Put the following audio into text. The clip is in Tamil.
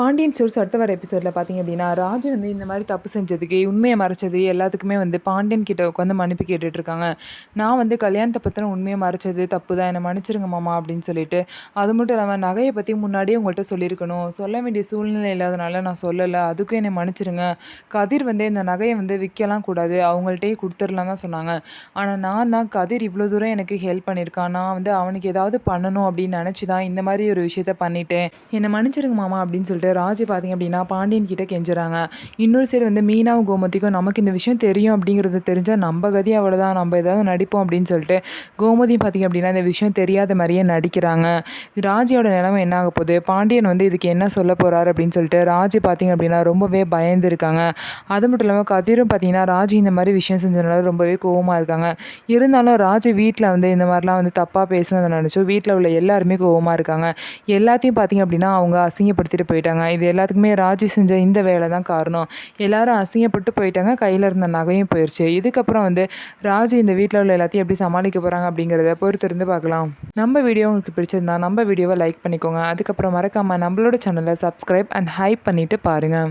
பாண்டியன் ஸ்டோர்ஸ் அடுத்த வர எபிசோடில் பார்த்தீங்க அப்படின்னா, ராஜு வந்து இந்த மாதிரி தப்பு செஞ்சதுக்கு, உண்மையை மறைச்சது எல்லாத்துக்குமே வந்து பாண்டியன் கிட்ட உட்காந்து மன்னிப்பு கேட்டுட்ருக்காங்க. நான் வந்து கல்யாணத்தை பற்றின உண்மையை மறைச்சது தப்பு தான், என்னை மன்னிச்சிருங்க மாமா அப்படின்னு சொல்லிட்டு. அது மட்டும் இல்லாமல் நகையை பற்றி முன்னாடியே உங்கள்கிட்ட சொல்லியிருக்கணும், சொல்ல வேண்டிய சூழ்நிலை இல்லாதனால நான் சொல்லலை, அதுக்கும் என்னை மன்னிச்சிருங்க. கதிர் வந்து இந்த நகையை வந்து விற்கலாம் கூடாது, அவங்கள்ட்டே கொடுத்துடலாம் தான் சொன்னாங்க. ஆனால் நான் தான் கதிர் இவ்வளோ தூரம் எனக்கு ஹெல்ப் பண்ணியிருக்கான், நான் வந்து அவனுக்கு ஏதாவது பண்ணணும் அப்படின்னு நினச்சி தான் இந்த மாதிரி ஒரு விஷயத்த பண்ணிட்டேன், என்னை மன்னிச்சிருங்க மாமா அப்படின்னு சொல்லிட்டு ராஜி பார்த்தீங்க அப்படின்னா பாண்டியன் கிட்ட கெஞ்சுறாங்க. இன்னொரு சைடு வந்து மீனாவும் கோமதிக்கும் நமக்கு இந்த விஷயம் தெரியும் அப்படிங்கிறது தெரிஞ்சால் நம்ம கதி அவ்வளோதான், நம்ம ஏதாவது நடிப்போம் அப்படின்னு சொல்லிட்டு கோமதியும் பார்த்தீங்க அப்படின்னா இந்த விஷயம் தெரியாத மாதிரியே நடிக்கிறாங்க. ராஜியோட நிலைமை என்ன ஆக போகுது, பாண்டியன் வந்து இதுக்கு என்ன சொல்ல போகிறாரு அப்படின்னு சொல்லிட்டு ராஜி பார்த்தீங்க அப்படின்னா ரொம்பவே பயந்து இருக்காங்க. அது மட்டும் இல்லாமல் கதிரும் பார்த்தீங்கன்னா ராஜி இந்த மாதிரி விஷயம் செஞ்சதுனால ரொம்பவே கோவமாக இருக்காங்க. இருந்தாலும் ராஜி வீட்டில் வந்து இந்த மாதிரிலாம் வந்து தப்பாக பேசுனதை நினச்சோ வீட்டில் உள்ள எல்லாருமே கோவமாக இருக்காங்க. எல்லாத்தையும் பார்த்தீங்க அப்படின்னா அவங்க அசிங்கப்படுத்திட்டு போயிட்டாங்க. இது எல்லாத்துக்குமே ராஜி செஞ்ச இந்த வேலை தான் காரணம். எல்லாரும் அசிங்கப்பட்டு போயிட்டாங்க, கையில் இருந்த நகையும் போயிடுச்சு. இதுக்கப்புறம் வந்து ராஜி இந்த வீட்டில் உள்ள எல்லாத்தையும் எப்படி சமாளிக்க போகிறாங்க அப்படிங்கிறத பொறுத்திருந்து பார்க்கலாம். நம்ம வீடியோ உங்களுக்கு பிடிச்சிருந்தா நம்ம வீடியோவை லைக் பண்ணிக்கோங்க. அதுக்கப்புறம் மறக்காமல் நம்மளோட சேனலை சப்ஸ்கிரைப் அண்ட் ஹைப் பண்ணிவிட்டு பாருங்கள்.